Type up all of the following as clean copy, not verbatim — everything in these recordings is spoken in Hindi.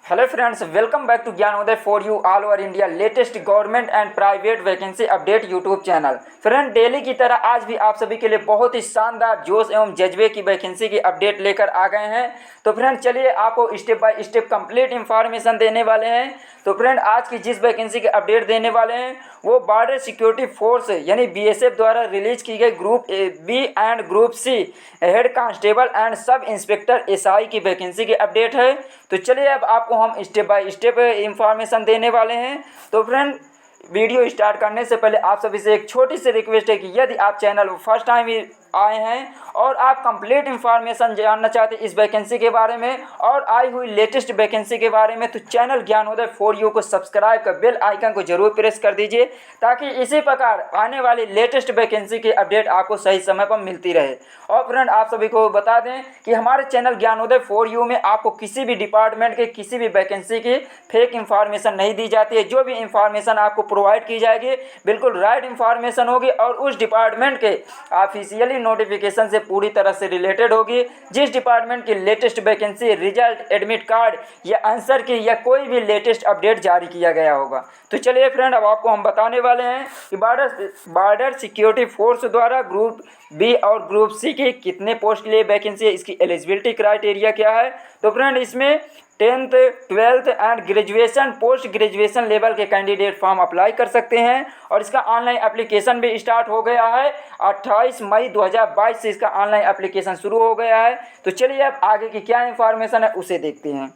Hello friends, welcome back to Gyanodaya for you all over India latest government and private vacancy update YouTube channel. Friend, daily की तरह आज भी आप सभी के लिए बहुत ही शानदार जोश एवं जज्बे की वैकेंसी की अपडेट लेकर आ गए हैं। तो फ्रेंड चलिए आपको step by step complete information देने वाले हैं। तो फ्रेंड आज की जिस वैकेंसी की अपडेट देने वाले हैं वो बॉर्डर सिक्योरिटी फोर्स यानी बीएसएफ द्वारा रिलीज की गई group B and group C head constable and sub inspector SI की वैकेंसी की अपडेट है। तो चलिए अब आपको हम स्टेप बाय स्टेप इंफॉर्मेशन देने वाले हैं। तो फ्रेंड वीडियो स्टार्ट करने से पहले आप सभी से एक छोटी सी रिक्वेस्ट है कि यदि आप चैनल पर फर्स्ट टाइम आए हैं और आप कंप्लीट इंफॉर्मेशन जानना चाहते हैं इस वैकेंसी के बारे में और आई हुई लेटेस्ट वैकेंसी के बारे में, तो चैनल ज्ञानोदय फॉर यू को सब्सक्राइब कर बेल आइकन को जरूर प्रेस कर दीजिए ताकि इसी प्रकार आने वाली लेटेस्ट वैकेंसी की अपडेट आपको सही समय पर मिलती रहे। और फ्रेंड आप सभी को बता दें कि हमारे चैनल ज्ञानोदय फॉर यू में आपको किसी भी डिपार्टमेंट के किसी भी वैकेंसी की फेक इंफॉर्मेशन नहीं दी जाती है। जो भी इंफॉर्मेशन आपको प्रोवाइड की जाएगी बिल्कुल राइट इंफॉर्मेशन होगी और उस डिपार्टमेंट के ऑफिशियली नोटिफिकेशन से पूरी तरह से रिलेटेड होगी। जिस डिपार्टमेंट की latest vacancy, result, admit card या आंसर की या कोई भी लेटेस्ट अपडेट जारी किया गया होगा। तो चलिए फ्रेंड अब आपको हम बताने वाले हैं कि बॉर्डर सिक्योरिटी फोर्स द्वारा ग्रुप बी और ग्रुप सी की कितने पोस्ट के लिए वैकेंसी है, इसकी एलिजिबिलिटी क्राइटेरिया क्या है। तो फ्रेंड इसमें 10th 12th and graduation post graduation level के कैंडिडेट फॉर्म अप्लाई कर सकते हैं और इसका ऑनलाइन एप्लीकेशन भी स्टार्ट हो गया है। 28 मई 2022 से इसका ऑनलाइन एप्लीकेशन शुरू हो गया है। तो चलिए अब आगे की क्या इंफॉर्मेशन है उसे देखते हैं।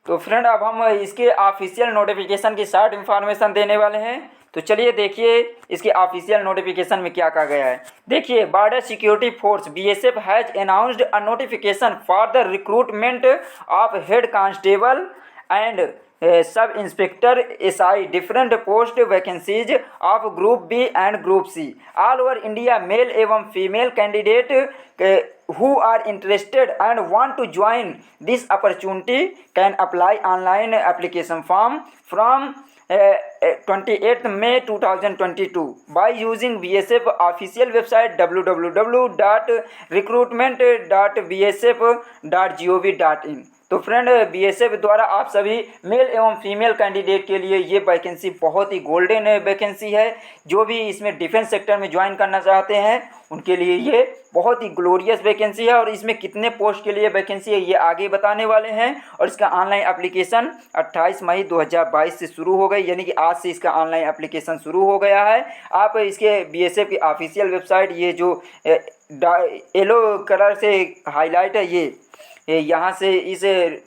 तो फ्रेंड अब हम इसके ऑफिशियल नोटिफिकेशन की शॉर्ट इंफॉर्मेशन देने वाले हैं। तो चलिए देखिए इसके ऑफिशियल नोटिफिकेशन में क्या कहा गया है। देखिए, border security force BSF has announced a notification for the recruitment of head constable and sub inspector SI different post vacancies of group B and group C all over India. Male एवं female candidate who are interested and want to join this opportunity can apply online application form from 28th May 2022 by using BSF official website www.recruitment.bsf.gov.in। तो फ्रेंड बीएसएफ द्वारा आप सभी मेल एवं फीमेल कैंडिडेट के लिए ये वैकेंसी बहुत ही गोल्डन वैकेंसी है। जो भी इसमें डिफेंस सेक्टर में ज्वाइन करना चाहते हैं उनके लिए ये बहुत ही ग्लोरियस वैकेंसी है। और इसमें कितने पोस्ट के लिए वैकेंसी है ये आगे बताने वाले हैं। और इसका ऑनलाइन एप्लीकेशन 28 मई 2022 से शुरू हो गई, यानी कि आज से इसका ऑनलाइन एप्लीकेशन शुरू हो गया है। आप इसके बीएसएफ की ऑफिशियल वेबसाइट, ये जो येलो कलर से हाईलाइट है, ये यहाँ से इस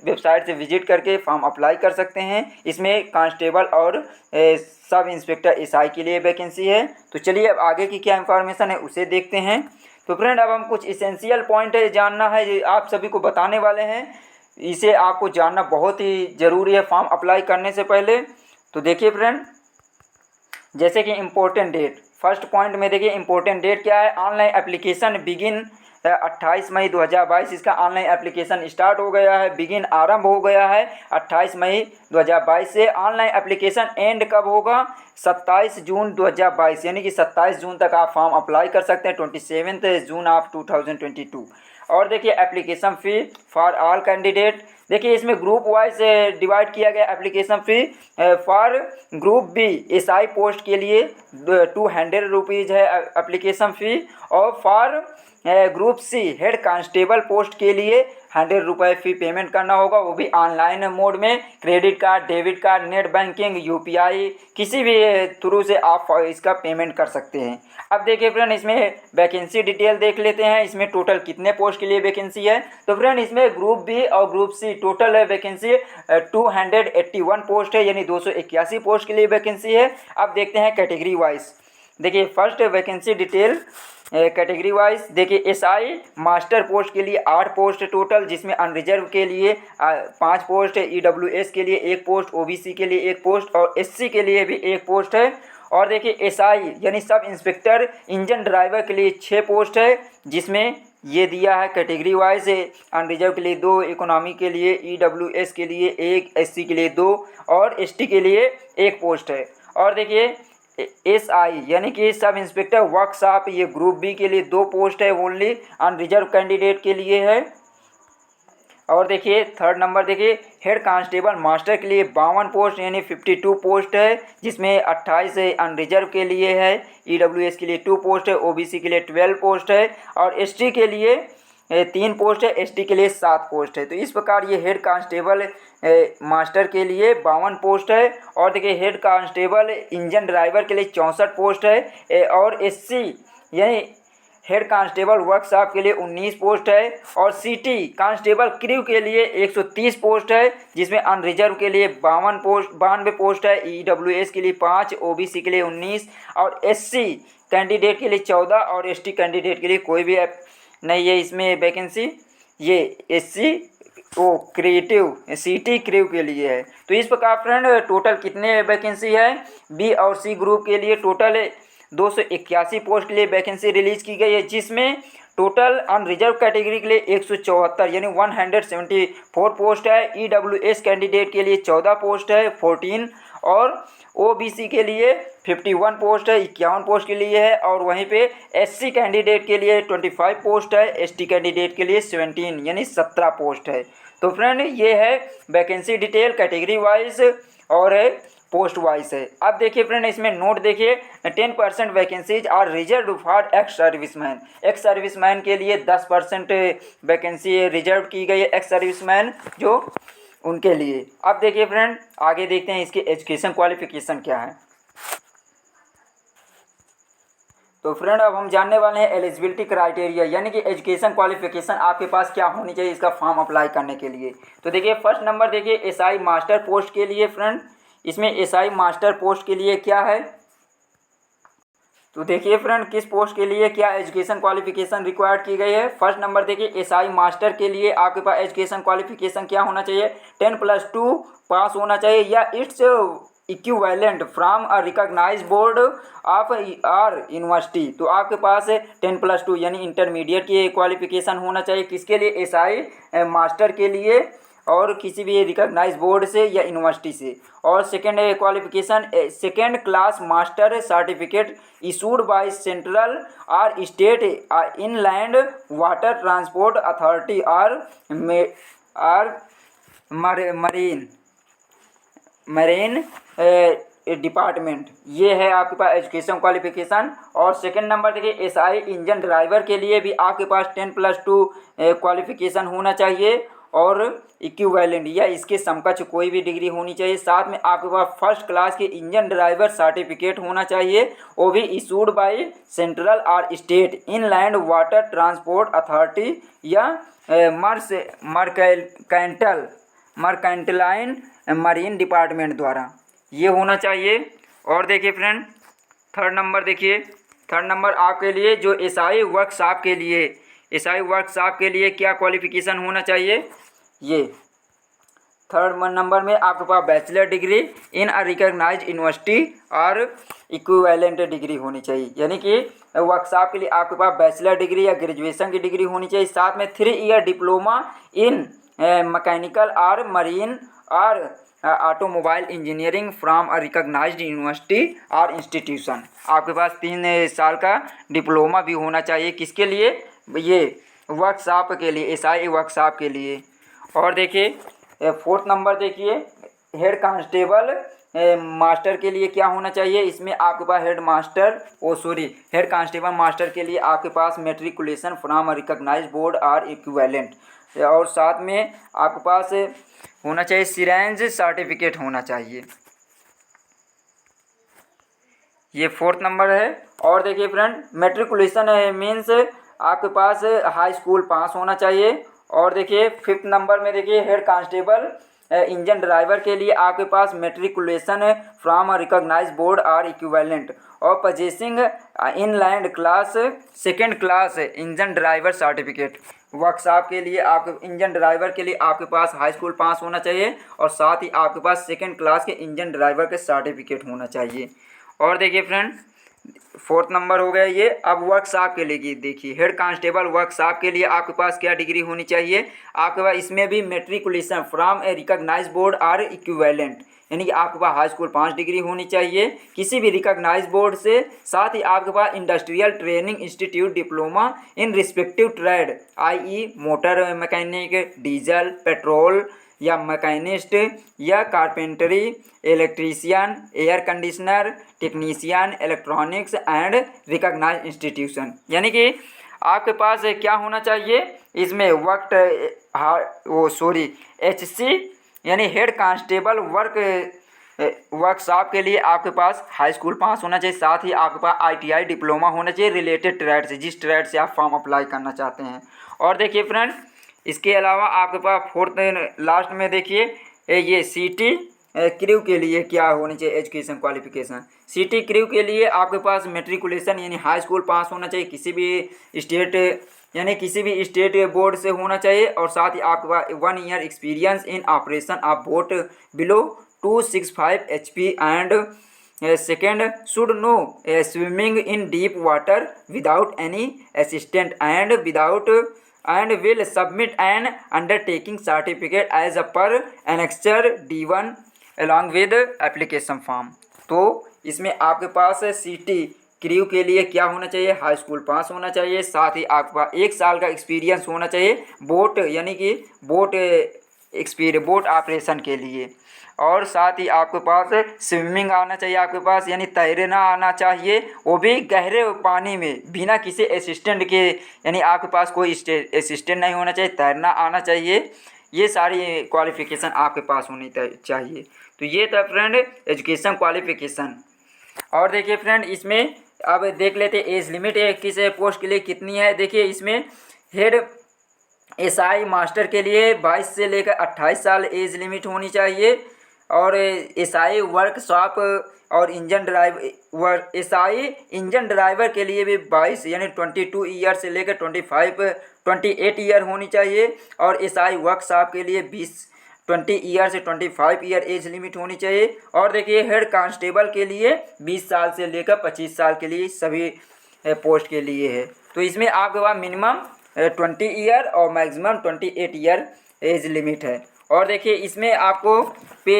वेबसाइट से विजिट करके फॉर्म अप्लाई कर सकते हैं। इसमें कांस्टेबल और सब इंस्पेक्टर एसआई के लिए वैकेंसी है। तो चलिए अब आगे की क्या इंफॉर्मेशन है उसे देखते हैं। तो फ्रेंड अब हम कुछ इसेंशियल पॉइंट जानना है, ये आप सभी को बताने वाले हैं। इसे आपको जानना बहुत ही ज़रूरी है फॉर्म अप्लाई करने से पहले। तो देखिए फ्रेंड, जैसे कि इम्पोर्टेंट डेट, फर्स्ट पॉइंट में देखिए इम्पोर्टेंट डेट क्या है। ऑनलाइन एप्लीकेशन बिगिन 28 मई 2022 इसका ऑनलाइन एप्लीकेशन स्टार्ट हो गया है, बिगिन आरंभ हो गया है 28 मई 2022 से। ऑनलाइन एप्लीकेशन एंड कब होगा? 27 जून 2022, यानी कि 27 जून तक आप फॉर्म अप्लाई कर सकते हैं, 27 जून ऑफ 2022। और देखिए application fee for all candidate, देखिए इसमें ग्रुप वाइज डिवाइड किया गया। Application fee for group B SI post के लिए 200 रुपीज़ है एप्लीकेशन फ़ी, और for group C head constable post के लिए 100 रुपये फ़ी पेमेंट करना होगा, वो भी ऑनलाइन मोड में। Credit card, debit card, net banking, UPI किसी भी थ्रू से आप इसका पेमेंट कर सकते हैं। अब देखिए फ्रेंड इसमें वैकेंसी डिटेल देख लेते हैं, इसमें टोटल कितने पोस्ट के लिए वैकेंसी है। तो फ्रेंड इसमें ग्रुप बी और group C total vacancy 281 post है, यानी 281 पोस्ट के लिए वैकेंसी है। अब देखते हैं कैटेगरी वाइज। देखिए first vacancy detail category wise, देखिए एसआई मास्टर पोस्ट के लिए 8 पोस्ट टोटल, जिसमें अनरिजर्व के लिए 5 पोस्ट है, ईडब्ल्यूएस के लिए 1 पोस्ट, ओबीसी के लिए 1 पोस्ट और एससी के लिए भी 1 पोस्ट है। और देखिए एसआई यानी सब इंस्पेक्टर इंजन ड्राइवर के लिए 6 पोस्ट है, जिसमें ये दिया है कैटेगरी वाइज अनरिजर्व के लिए 2, इकोनॉमी के लिए, ईडब्ल्यूएस के लिए 1, एससी के लिए 2 और एसटी के लिए 1 पोस्ट है। और देखिए एसआई यानी कि सब इंस्पेक्टर वर्कशॉप, ये ग्रुप बी के लिए 2 पोस्ट है ओनली, अनरिजर्व कैंडिडेट के लिए है। और देखिए थर्ड नंबर देखिए हेड कांस्टेबल मास्टर के लिए 52 पोस्ट यानी 52 पोस्ट है, जिसमें 28 अनरिजर्व के लिए है, ईडब्ल्यूएस के लिए 2 पोस्ट है, ओबीसी के लिए 12 पोस्ट है और एसटी के लिए 3 पोस्ट है, एसटी के लिए 7 पोस्ट है। तो इस प्रकार ये हेड कांस्टेबल मास्टर के लिए 52 पोस्ट है। और देखिए हेड कांस्टेबल इंजन ड्राइवर के लिए 64 पोस्ट है और एससी यानी हेड कांस्टेबल वर्कशॉप के लिए 19 पोस्ट है और सिटी कांस्टेबल क्रू के लिए 130 पोस्ट है, जिसमें अनरिजर्व के लिए 92 पोस्ट है, ईडब्ल्यूएस के लिए 5, ओबीसी के लिए 19 और एससी कैंडिडेट के लिए 14 और एसटी कैंडिडेट के लिए कोई भी नहीं है इसमें वैकेंसी। ये एससी ओ क्रिएटिव सिटी क्रू के लिए है। तो इस प्रकार फ्रेंड टोटल कितने वैकेंसी है, बी और सी ग्रुप के लिए टोटल 281 पोस्ट के लिए वैकेंसी रिलीज की गई है, जिसमें टोटल अनरिजर्व कैटेगरी के लिए 174 यानी 174 पोस्ट है, ईडब्ल्यूएस कैंडिडेट के लिए 14 पोस्ट है 14 और ओबीसी के लिए 51 पोस्ट है 51 पोस्ट के लिए है और वहीं पे एससी कैंडिडेट के लिए 25 पोस्ट है, एसटी कैंडिडेट के लिए 17 यानी 17 पोस्ट है। तो फ्रेंड ये है वैकेंसी डिटेल कैटेगरी वाइज और पोस्ट वाइज है। अब देखिए फ्रेंड इसमें नोट देखिए 10% vacancies are reserve for ex serviceman. Ex serviceman के लिए 10% वैकेंसी रिजर्व की गई है, एक्स सर्विसमैन जो उनके लिए। अब देखिए फ्रेंड आगे देखते हैं इसकी एजुकेशन क्वालिफिकेशन क्या है। तो फ्रेंड अब हम जानने वाले हैं एलिजिबिलिटी क्राइटेरिया यानी कि एजुकेशन क्वालिफिकेशन आपके पास क्या होनी चाहिए इसका फॉर्म अप्लाई करने के लिए। तो देखिए फर्स्ट नंबर देखिए एसआई मास्टर पोस्ट के लिए फ्रेंड, इसमें एसआई मास्टर पोस्ट के लिए क्या है, तो देखिए फ्रेंड किस पोस्ट के लिए क्या एजुकेशन क्वालिफिकेशन रिक्वायर्ड की गई है। फर्स्ट नंबर देखिए एसआई मास्टर के लिए आपके पास एजुकेशन क्वालिफिकेशन क्या होना चाहिए, 10+2 पास होना चाहिए या it's equivalent from a recognised board of or university. तो आपके पास 10+2 यानी इंटरमीडिएट की क्वालिफिकेशन होना चाहिए किसके लिए, एसआई मास्टर के लिए और किसी भी रिकॉग्नाइज बोर्ड से या यूनिवर्सिटी से। और second qualification second class master certificate issued by central और state inland water transport authority और मरीन डिपार्टमेंट, ये है आपके पास एजुकेशन क्वालिफिकेशन। और सेकंड नंबर देखिए एसआई इंजन ड्राइवर के लिए भी आपके पास 10+2 क्वालिफिकेशन होना चाहिए और इक्विवेलेंट या इसके समकक्ष कोई भी डिग्री होनी चाहिए। साथ में आपके पास फर्स्ट क्लास के इंजन ड्राइवर सर्टिफिकेट होना चाहिए, वो भी इशूड बाय सेंट्रल और state inland water transport authority या मर्केंटाइल मरीन डिपार्टमेंट द्वारा, ये होना चाहिए। और देखिए फ्रेंड थर्ड नंबर आपके लिए जो एसआई वर्कशॉप के लिए क्या क्वालिफिकेशन होना चाहिए, ये थर्ड नंबर में आपके पास bachelor degree in a recognised university और इक्विवेलेंट डिग्री होनी चाहिए, यानी कि वर्कशॉप के लिए आपके पास बैचलर डिग्री या ग्रेजुएशन की डिग्री होनी चाहिए। साथ में 3 ईयर डिप्लोमा इन मैकेनिकल और मरीन और automobile engineering from a recognised university और इंस्टीट्यूशन, आपके पास 3 साल का डिप्लोमा भी होना चाहिए किसके लिए, ये वर्कशॉप के लिए, एसआई वर्कशॉप के लिए। और देखिए फोर्थ नंबर देखिए हेड कांस्टेबल मास्टर के लिए क्या होना चाहिए, इसमें आपके पास हेड कांस्टेबल मास्टर के लिए आपके पास matriculation from a recognised board और इक्विवेलेंट, और साथ में आपके पास होना चाहिए सिरेंज सर्टिफिकेट होना चाहिए, ये फोर्थ नंबर है। और देखिए फ्रेंड मेट्रिकुलेशन मीन्स आपके पास हाई स्कूल पास होना चाहिए। और देखिए फिफ्थ नंबर में देखिए हेड कांस्टेबल इंजन ड्राइवर के लिए आपके पास matriculation from a recognised board और इक्विवेलेंट और possessing inland class second class engine driver certificate. Workshop के लिए आपके इंजन ड्राइवर के लिए आपके पास हाई स्कूल पास होना चाहिए और साथ ही आपके पास सेकेंड क्लास के इंजन ड्राइवर के सर्टिफिकेट होना चाहिए। और देखिए फ्रेंड 4th नंबर हो गया ये। अब वर्कशॉप के लिए देखिए, हेड कांस्टेबल वर्कशॉप के लिए आपके पास क्या डिग्री होनी चाहिए, आपके पास इसमें भी matriculation from a recognise board or equivalent, यानी कि आपके पास हाई स्कूल 5 डिग्री होनी चाहिए किसी भी रिकॉग्नाइज बोर्ड से। साथ ही आपके पास industrial training institute diploma in respective trade, i.e. Motor mechanic, diesel, petrol या मैकेनिस्ट या carpentry, electrician, air conditioner technician, electronics and recognise institution, यानी कि आपके पास क्या होना चाहिए इसमें HC यानी हेड कांस्टेबल वर्कशॉप के लिए आपके पास हाई स्कूल पास होना चाहिए। साथ ही आपके पास ITI डिप्लोमा होना चाहिए रिलेटेड ट्रेड से, जिस ट्रेड से आप फॉर्म अप्लाई करना चाहते हैं। और देखिए फ्रेंड, इसके अलावा आपके पास 4th लास्ट में देखिए ये CT क्रू के लिए क्या होनी चाहिए एजुकेशन क्वालिफिकेशन। CT क्रू के लिए आपके पास मेट्रिकुलेशन यानी हाई स्कूल पास होना चाहिए किसी भी स्टेट बोर्ड से होना चाहिए। और साथ ही आपके पास 1 year experience in operation of boat below 265 HP and second should know swimming in deep water without any assistant and will submit an undertaking certificate as per annexure D1 along with application form। तो इसमें आपके पास CT क्रू के लिए क्या होना चाहिए, हाई स्कूल पास होना चाहिए। साथ ही आपके पास 1 साल का एक्सपीरियंस होना चाहिए बोट यानी कि बोट ऑपरेशन के लिए। और साथ ही आपके पास स्विमिंग आना चाहिए आपके पास, यानी तैरना आना चाहिए, वो भी गहरे पानी में बिना किसी असिस्टेंट के, यानी आपके पास कोई असिस्टेंट नहीं होना चाहिए, तैरना आना चाहिए। ये सारी क्वालिफ़िकेशन आपके पास होनी चाहिए। तो ये था फ्रेंड एजुकेशन क्वालिफ़िकेशन। और देखिए फ्रेंड, इसमें अब देख लेते एज लिमिट किस पोस्ट के लिए कितनी है। देखिए इसमें हेड SI मास्टर के लिए 22 से लेकर 28 साल एज लिमिट होनी चाहिए। और SI वर्कशॉप और SI इंजन ड्राइवर के लिए भी 22 यानी 22 ईयर से लेकर 28 ईयर होनी चाहिए। और SI वर्कशॉप के लिए 20 ईयर से 25 ईयर एज लिमिट होनी चाहिए। और देखिए हेड कांस्टेबल के लिए 20 साल से लेकर 25 साल के लिए सभी पोस्ट के लिए है। तो इसमें आपके पास मिनिमम 20 ईयर और मैक्सिमम 28 ईयर एज लिमिट है। और देखिए इसमें आपको पे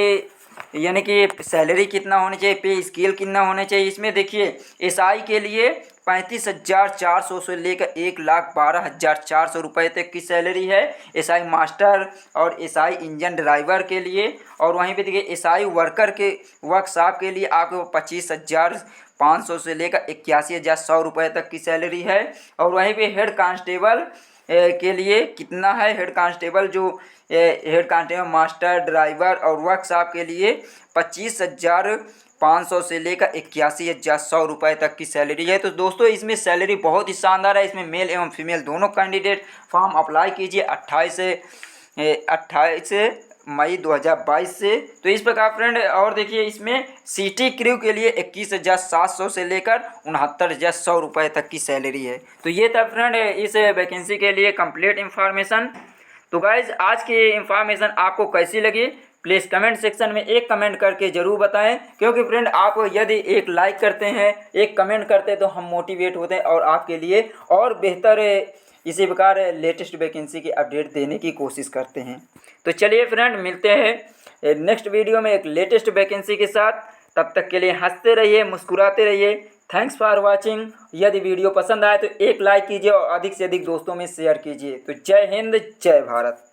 यानी कि सैलरी कितना होनी चाहिए, पे स्केल कितना होना चाहिए। इसमें देखिए SI के लिए 35,400 से लेकर 1,12,400 रुपये तक की सैलरी है SI मास्टर और SI इंजन ड्राइवर के लिए। और वहीं पे देखिए SI वर्कर के वर्कशॉप के लिए आपको 25,500 से लेकर 81,100 रुपये तक की सैलरी है। और वहीं पे हेड कांस्टेबल के लिए कितना है, हेड कांस्टेबल मास्टर ड्राइवर और वर्कशॉप के लिए 25,500 से लेकर 81,100 रुपये तक की सैलरी है। तो दोस्तों इसमें सैलरी बहुत ही शानदार है। इसमें मेल एवं फीमेल दोनों कैंडिडेट फॉर्म अप्लाई कीजिए 28 मई 2022 से। तो इस प्रकार फ्रेंड, और देखिए इसमें CT क्रू के लिए 21,700 से लेकर 69,100 रुपये तक की सैलरी है। तो ये था फ्रेंड इस वैकेंसी के लिए कंप्लीट इन्फॉर्मेशन। तो गाइज आज की इन्फॉर्मेशन आपको कैसी लगी प्लीज़ कमेंट सेक्शन में एक कमेंट करके ज़रूर बताएं, क्योंकि फ्रेंड आप यदि एक लाइक करते हैं, एक कमेंट करते हैं तो हम मोटिवेट होते हैं और आपके लिए और बेहतर इसी प्रकार लेटेस्ट वैकेंसी की अपडेट देने की कोशिश करते हैं। तो चलिए फ्रेंड, मिलते हैं नेक्स्ट वीडियो में एक लेटेस्ट वैकेंसी के साथ। तब तक के लिए हंसते रहिए, मुस्कुराते रहिए। Thanks for watching. यदि वीडियो पसंद आए तो एक लाइक कीजिए और अधिक से अधिक दोस्तों में शेयर कीजिए। तो जय हिंद, जय भारत।